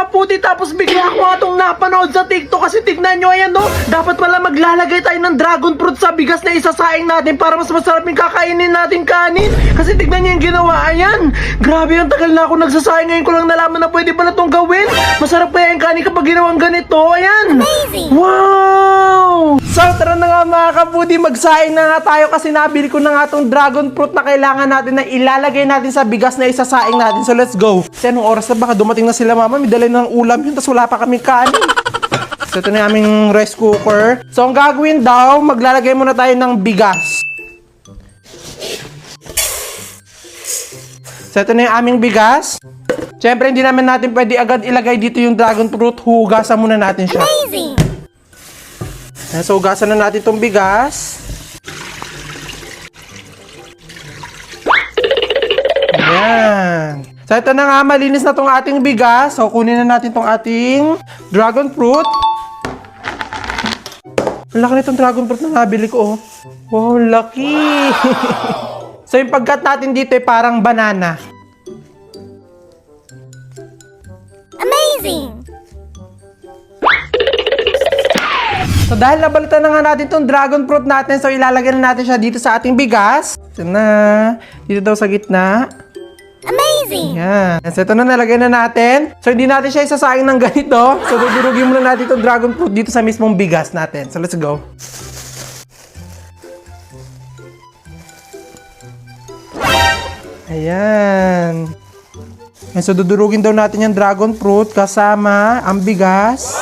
kaputi, tapos bigla ko nga itong napanood sa TikTok kasi tignan nyo, ayan no. Dapat pala maglalagay tayo ng dragon fruit sa bigas na isasaing natin para mas masarap yung kakainin natin kanin. Kasi tignan nyo yung ginawa, ayan. Grabe, ang tagal na ako nagsasaing, ngayon ko lang nalaman na pwede pala itong gawin. Masarap kaya yung kanin kapag ginawang ganito, ayan. Amazing! Wow! So tara na nga mga kaputi, magsaing na nga tayo kasi nabili ko na nga itong dragon fruit na kailangan natin na ilalagay natin sa bigas na isasaing natin. So let's go. Kasi anong oras na baka dumating na sila mama, may dala ng ulam yun, tapos wala pa kaming kanin. So ito na yung aming rice cooker. So ang gagawin daw, maglalagay muna tayo ng bigas. So ito na yung aming bigas. Siyempre hindi naman natin pwede agad ilagay dito yung dragon fruit, hugasan muna natin siya. Amazing! So hugasan na natin itong bigas. Ayan. So ito na nga, malinis na tong ating bigas. So kunin na natin tong ating dragon fruit. Ang laki nitong dragon fruit na nabili ko, oh. Wow, laki! So yung pagkat natin dito ay parang banana. Amazing! So dahil nabalitan na nga natin tong dragon fruit natin, so ilalagay na natin siya dito sa ating bigas. Ito na. Dito daw sa gitna. Amazing! Yan. So ito na, nalagay na natin. So hindi natin siya isasaing ng ganito. So dudurugin muna natin itong dragon fruit dito sa mismong bigas natin. So let's go. Ayan. And so dudurugin daw natin yung dragon fruit kasama ang bigas.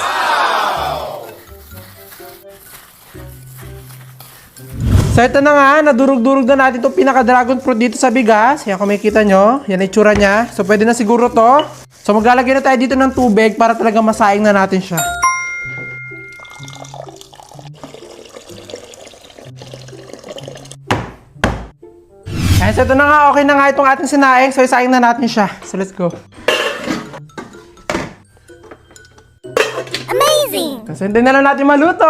So ito na nga, nadurog-durog na natin itong pinaka-dragon fruit dito sa bigas. Yan, kung makikita nyo, yan ay itsura niya. So pwede na siguro to. So maglalagay na tayo dito ng tubig para talaga masaing na natin siya. Ayan, so ito na nga, okay na nga itong ating sinaing. So isaing na natin siya. So let's go. Amazing! Kasi hindi na lang natin maluto.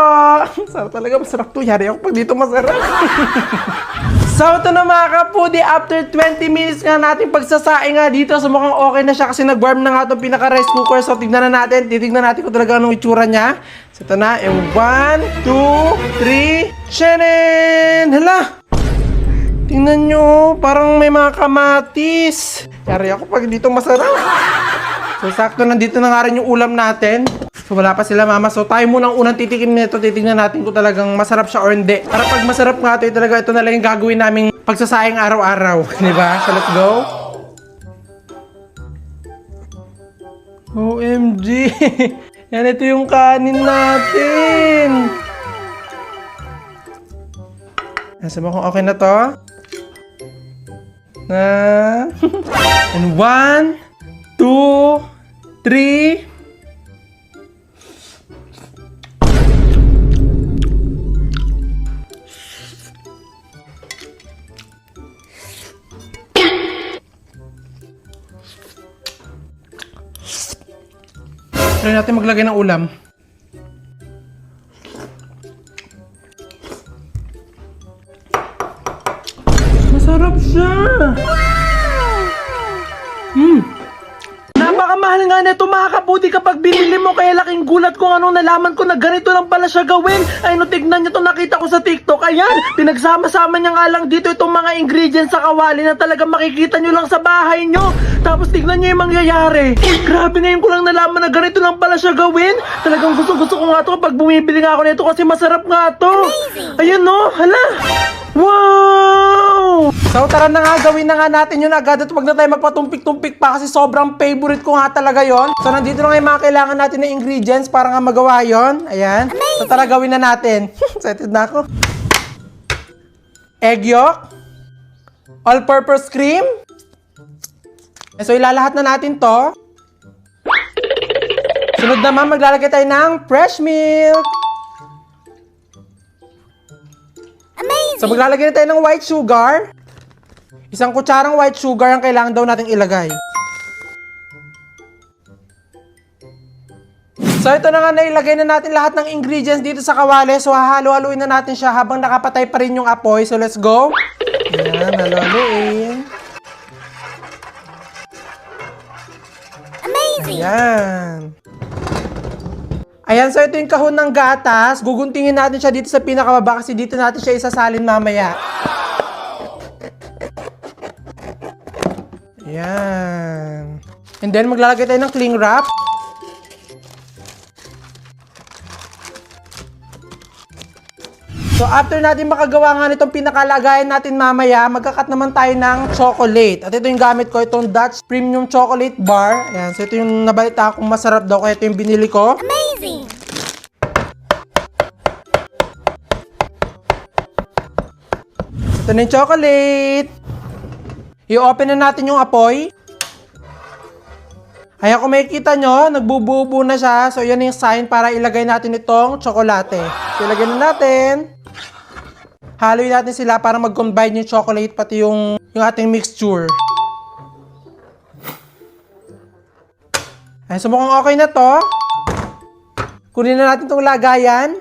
Sarap talaga, masarap to. Yari ako pag dito masarap. So ito na mga kaputi, after 20 minutes nga natin pagsasaing nga dito, so mukhang okay na siya kasi nag-warm na nga itong pinaka-rice cooker. So tignan na natin, titignan natin kung talaga anong itsura niya. So ito na, 1, 2, 3, Shannen! Hala! Tingnan nyo, parang may mga kamatis. Yari ako pag dito masarap. So sakto, nandito na nga rin yung ulam natin. So wala pa sila mama. So tayo muna ang unang titikim nito. Titignan natin kung talagang masarap siya or hindi. Para pag masarap nga ito, talaga ito na lang yung gagawin naming pagsasaing araw-araw. Diba? So let's go. OMG! Yan, ito yung kanin natin. Nasa mo kung okay na to? And 1, 2, 3. Try natin maglagay ng ulam. Masarap siya! Napakamahal nga nito mga kaputi kapag binili mo, kaya laking gulat ko anong nalaman ko na ganito lang pala siya gawin. Ay no, tignan nyo to, nakita ko sa TikTok. Ayan, pinagsama-sama niya nga lang dito itong mga ingredients sa kawali na talaga makikita nyo lang sa bahay nyo. Tapos tignan nyo yung mangyayari. Grabe, ngayon ko lang nalaman na ganito lang pala siya gawin. Talagang gusto ko nga to kapag bumibili nga ako nito kasi masarap nga to. Ayan no, hala. Wow! So tara na nga, gawin na nga natin yun agad at wag na tayo magpatumpik-tumpik pa kasi sobrang favorite ko nga talaga yon. So nandito na nga yung mga kailangan natin na ingredients para nga magawa yon. Ayan. So tara, gawin na natin. Excited na ako. Egg yolk. All-purpose cream. So ilalahat na natin to. Sunod naman, maglalagay tayo ng fresh milk. So maglalagay na tayo ng white sugar. Isang kutsarang white sugar ang kailangan daw nating ilagay. So ito na nga, nailagay na natin lahat ng ingredients dito sa kawali. So hahalo-haluin na natin siya habang nakapatay pa rin yung apoy. So let's go. Ayan, halo-haluin. Ayan. Ayan, so ito yung kahon ng gatas. Guguntingin natin siya dito sa pinakababa kasi dito natin siya isasalin mamaya. Ayan. And then, maglalagay tayo ng cling wrap. So, after natin makagawa nga nitong pinakalagayan natin mamaya, magkakat naman tayo ng chocolate. At ito yung gamit ko, itong Dutch Premium Chocolate Bar. Ayan, so ito yung nabalita akong masarap daw, kaya ito yung binili ko. Amazing! Ito na yung chocolate. I-open na natin yung apoy. Ayan, kung makikita nyo, nagbububo na siya. So, yan yung sign para ilagay natin itong tsokolate. So, ilagay na natin. Haluin natin sila para mag-combine yung chocolate pati yung ating mixture. Ayan, so mukhang okay na to. Kunin na natin itong lagayan.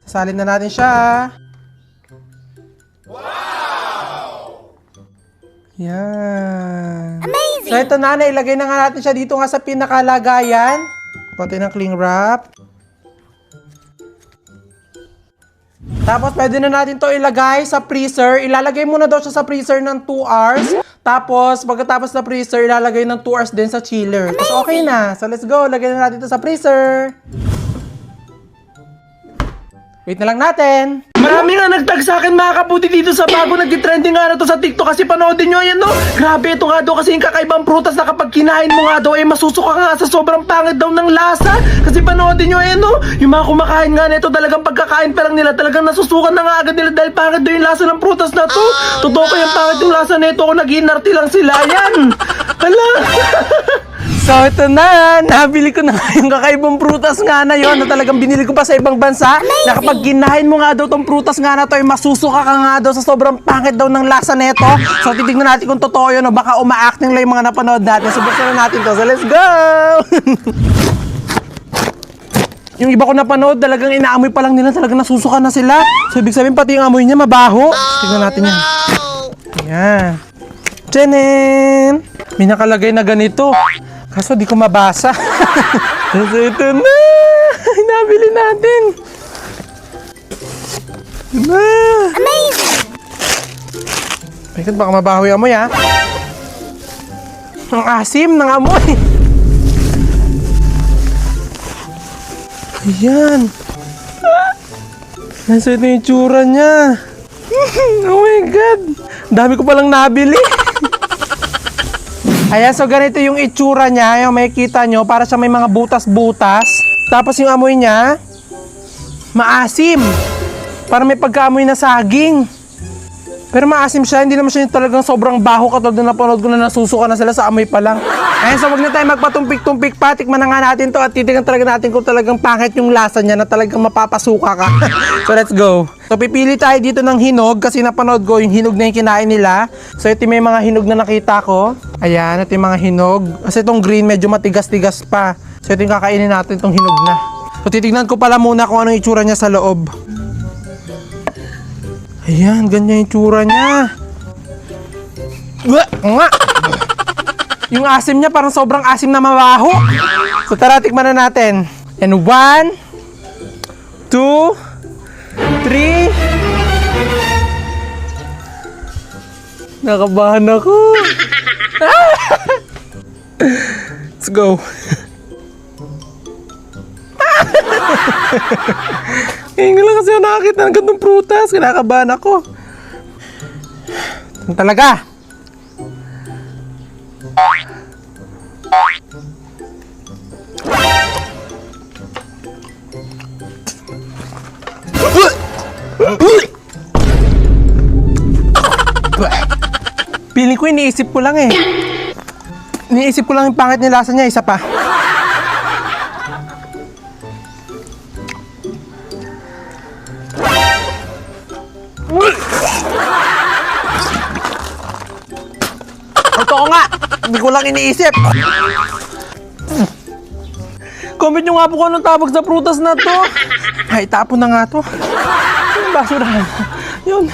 Sasalin na natin siya. Wow! Yan. Amazing! So ito na, nailagay na nga natin siya dito nga sa pinakalagayan. Konti ng cling wrap. Tapos pwede na natin to ilagay sa freezer. Ilalagay muna daw siya sa freezer ng 2 hours. Tapos pagkatapos na freezer, ilalagay ng 2 hours din sa chiller. Tapos okay na. So let's go, lagay na natin to sa freezer. Wait na lang natin. Marami nga nagtag sa akin mga kaputi dito sa bago nag-trending nga na to sa TikTok kasi panoodin nyo yan no. Grabe ito nga daw kasi yung kakaibang prutas na kapag kinain mo nga daw ay masusuka nga sa sobrang pangit daw ng lasa. Kasi panoodin nyo yan no. Yung mga kumakain nga nito talagang pagkakain pa lang nila talagang nasusukan na nga agad nila dahil pangit daw yung lasa ng prutas na to. Totoo ko yung pangit yung lasa nito kung nag-inarti lang sila yan. Hala. So ito na, nabili ko na yung kakaibang prutas nga na yon na talagang binili ko pa sa ibang bansa. Na kapag kinain mo nga daw tong prutas nga na to ay masusuka ka nga daw sa sobrang pangit daw ng lasa neto. So titignan natin kung totoo yun o baka uma-acting lang yung mga napanood natin. So buksan na natin to. So let's go! Yung iba ko napanood, talagang inaamoy pa lang nila, talagang nasusuka na sila. So ibig sabihin pati yung amoy niya mabaho. Tignan natin yan. Ayan. Tchanen! May nakalagay na ganito. Kaso di ko mabasa. So ito na! Nabili natin! Ito na! Amazing! Bakit baka mabaho yung amoy ha? Ang asim ng amoy! Ayan! So ito yung tsura niya! Oh my God! Dami ko palang nabili! Ayan, so ganito yung itsura niya, yung makikita nyo, para siya may mga butas-butas. Tapos yung amoy niya, maasim. Para may pagkaamoy na saging. Pero maasim siya, hindi naman siya yung talagang sobrang baho katulad na napanood ko na nasusuka na sila sa amoy pa lang. Ayan, so wag na tayo magpatumpik-tumpik pa, tikman na nga natin to at titignan talaga natin kung talagang pangit yung lasa niya na talagang mapapasuka ka. So let's go. So pipili tayo dito ng hinog kasi napanood ko yung hinog na yung kinain nila. So ito may mga hinog na nakita ko. Ayan, ito yung mga hinog. Kasi itong green medyo matigas-tigas pa. So ito yung kakainin natin itong hinog na. So titignan ko pala muna kung anong itsura niya sa loob. Ayan, ganyan yung itsura niya. Nga! Yung asim niya parang sobrang asim na mabaho. So tara, tikman na natin. And 1, 2, 3. Nakabahan ako. Let's go. Ngayon lang kasi ako nakakita ng gandong prutas. Kinakabahan ako. Ito talaga. Piling ko iniisip ko lang eh. Iniisip ko lang yung pangit ni lasa niya. Isa pa. Totoo nga, hindi ko lang iniisip. Comment nyo nga po kung anong tawag sa prutas na to. Ay, tapon na nga to. Yung basurahan. Yun.